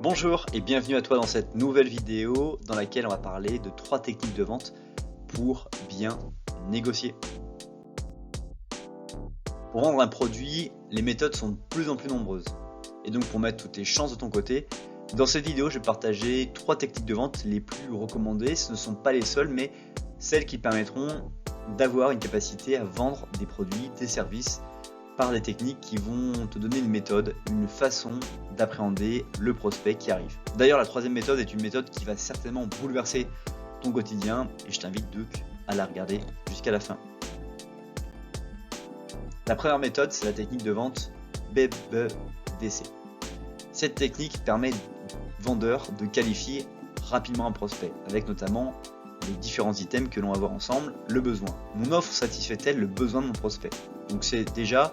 Bonjour et bienvenue à toi dans cette nouvelle vidéo dans laquelle on va parler de 3 techniques de vente pour bien négocier. Pour vendre un produit, les méthodes sont de plus en plus nombreuses. Et donc pour mettre toutes tes chances de ton côté, dans cette vidéo je vais partager 3 techniques de vente les plus recommandées. Ce ne sont pas les seules mais celles qui permettront d'avoir une capacité à vendre des produits, des services par des techniques qui vont te donner une méthode, une façon d'appréhender le prospect qui arrive. D'ailleurs, la troisième méthode est une méthode qui va certainement bouleverser ton quotidien et je t'invite donc à la regarder jusqu'à la fin. La première méthode, c'est la technique de vente BBDC. Cette technique permet aux vendeurs de qualifier rapidement un prospect, avec notamment les différents items que l'on va voir ensemble, le besoin. Mon offre satisfait-elle le besoin de mon prospect? Donc c'est déjà,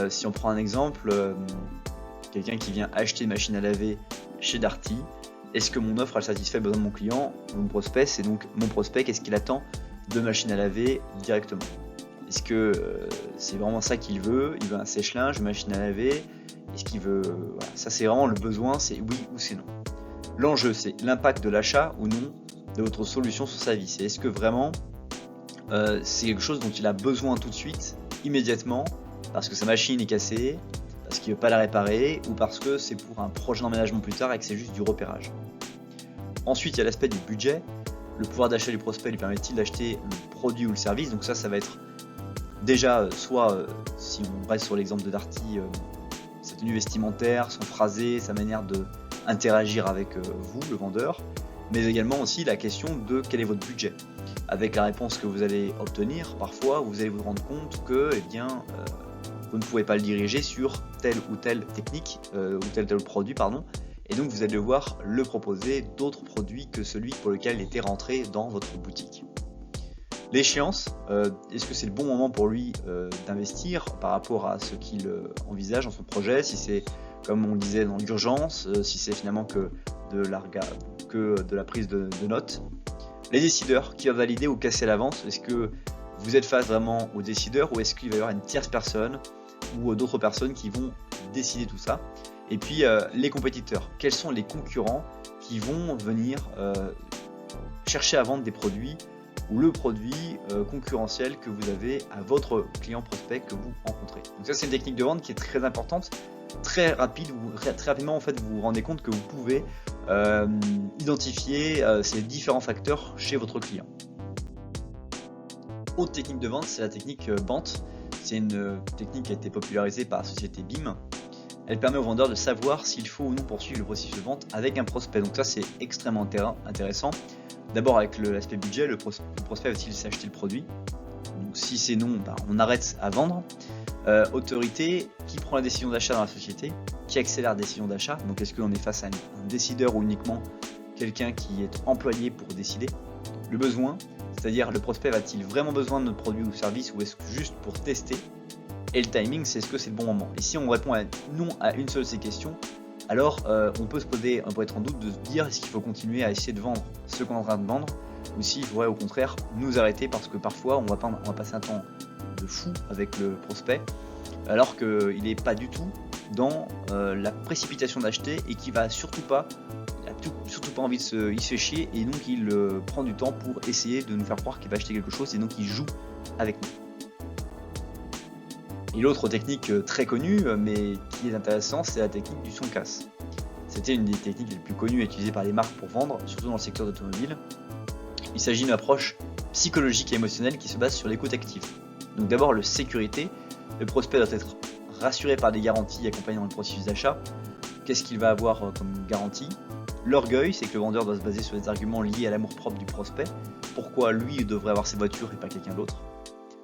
si on prend un exemple, quelqu'un qui vient acheter une machine à laver chez Darty, est-ce que mon offre elle satisfait le besoin de mon client? Mon prospect, c'est donc mon prospect, qu'est-ce qu'il attend de machine à laver directement? Est-ce que c'est vraiment ça qu'il veut? Il veut un sèche-linge, une machine à laver? Est-ce qu'il veut... Voilà, ça c'est vraiment le besoin, c'est oui ou c'est non. L'enjeu, c'est l'impact de l'achat ou non de votre solution sur sa vie. C'est est-ce que vraiment c'est quelque chose dont il a besoin tout de suite, immédiatement, parce que sa machine est cassée, parce qu'il ne veut pas la réparer, ou parce que c'est pour un projet d'emménagement plus tard et que c'est juste du repérage. Ensuite, il y a l'aspect du budget. Le pouvoir d'achat du prospect lui permet-il d'acheter le produit ou le service? Donc ça va être déjà soit, si on reste sur l'exemple de Darty, sa tenue vestimentaire, son phrasé, sa manière d'interagir avec vous, le vendeur, mais également aussi la question de quel est votre budget. Avec la réponse que vous allez obtenir, parfois vous allez vous rendre compte que vous ne pouvez pas le diriger sur telle ou telle technique ou tel produit, et donc vous allez devoir le proposer d'autres produits que celui pour lequel il était rentré dans votre boutique. L'échéance, est-ce que c'est le bon moment pour lui d'investir par rapport à ce qu'il envisage dans son projet? Si c'est, comme on le disait, dans l'urgence, si c'est finalement que de la prise de notes. Les décideurs qui va valider ou casser la vente, est-ce que vous êtes face vraiment aux décideurs ou est-ce qu'il va y avoir une tierce personne ou d'autres personnes qui vont décider tout ça? Et puis les compétiteurs, quels sont les concurrents qui vont venir chercher à vendre des produits ou le produit concurrentiel que vous avez à votre client prospect que vous rencontrez. Donc ça c'est une technique de vente qui est très importante, très rapide, très rapidement en fait vous vous rendez compte que vous pouvez identifier ces différents facteurs chez votre client. Autre technique de vente, c'est la technique BANT. C'est une technique qui a été popularisée par la société BIM. Elle permet au vendeur de savoir s'il faut ou non poursuivre le processus de vente avec un prospect. Donc ça c'est extrêmement intéressant. D'abord avec l'aspect budget, le prospect va-t-il s'acheter le produit? Donc si c'est non, on arrête à vendre. Autorité, qui prend la décision d'achat dans la société? Qui accélère la décision d'achat? Donc est-ce qu'on est face à un décideur ou uniquement quelqu'un qui est employé pour décider? Le besoin, c'est-à-dire le prospect va-t-il vraiment besoin de notre produit ou service ou est-ce que juste pour tester? Et le timing, c'est est-ce que c'est le bon moment? Et si on répond non à une seule de ces questions, alors on peut être en doute de se dire est-ce qu'il faut continuer à essayer de vendre ce qu'on est en train de vendre ou s'il faudrait au contraire nous arrêter parce que parfois on va passer un temps de fou avec le prospect alors qu'il n'est pas du tout dans la précipitation d'acheter et qu'il va surtout pas envie il se fait chier et donc il prend du temps pour essayer de nous faire croire qu'il va acheter quelque chose et donc il joue avec nous. Et l'autre technique très connue, mais qui est intéressante, c'est la technique du son casse. C'était une des techniques les plus connues utilisées par les marques pour vendre, surtout dans le secteur d'automobile. Il s'agit d'une approche psychologique et émotionnelle qui se base sur l'écoute active. Donc d'abord, le sécurité. Le prospect doit être rassuré par des garanties accompagnant le processus d'achat. Qu'est-ce qu'il va avoir comme garantie? L'orgueil, c'est que le vendeur doit se baser sur des arguments liés à l'amour-propre du prospect. Pourquoi lui devrait avoir ses voitures et pas quelqu'un d'autre?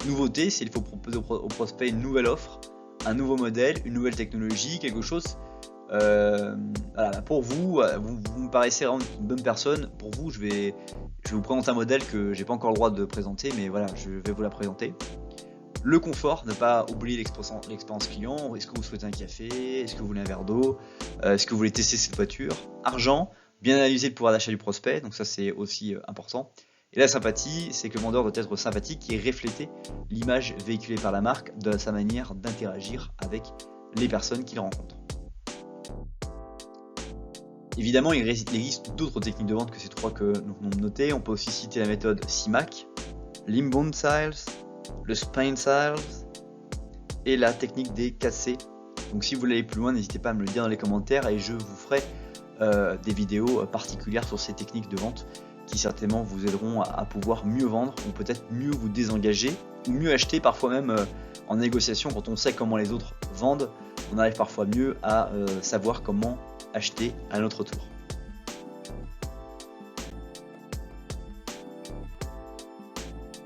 Nouveauté, c'est qu'il faut proposer au prospect une nouvelle offre, un nouveau modèle, une nouvelle technologie, quelque chose. Voilà, pour vous me paraissez vraiment une bonne personne. Pour vous, je vais vous présenter un modèle que j'ai pas encore le droit de présenter, mais voilà, je vais vous la présenter. Le confort, ne pas oublier l'expérience client. Est-ce que vous souhaitez un café? Est-ce que vous voulez un verre d'eau? Est-ce que vous voulez tester cette voiture? Argent, bien analyser le pouvoir d'achat du prospect, donc ça c'est aussi important. Et la sympathie, c'est que le vendeur doit être sympathique et refléter l'image véhiculée par la marque de sa manière d'interagir avec les personnes qu'il rencontre. Évidemment, il existe d'autres techniques de vente que ces trois que nous venons de noter. On peut aussi citer la méthode CIMAC, l'Inbound Sales, le Spine Sales et la technique des 4C. Donc si vous voulez aller plus loin, n'hésitez pas à me le dire dans les commentaires et je vous ferai des vidéos particulières sur ces techniques de vente qui certainement vous aideront à pouvoir mieux vendre ou peut-être mieux vous désengager ou mieux acheter, parfois même en négociation. Quand on sait comment les autres vendent, on arrive parfois mieux à savoir comment acheter à notre tour.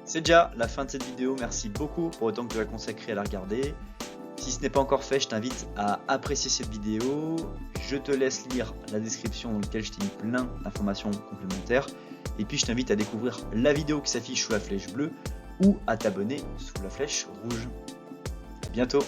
C'est déjà la fin de cette vidéo, merci beaucoup pour le temps que tu as consacré à la regarder. Si ce n'est pas encore fait, je t'invite à apprécier cette vidéo. Je te laisse lire la description dans laquelle je t'ai mis plein d'informations complémentaires. Et puis je t'invite à découvrir la vidéo qui s'affiche sous la flèche bleue ou à t'abonner sous la flèche rouge. À bientôt.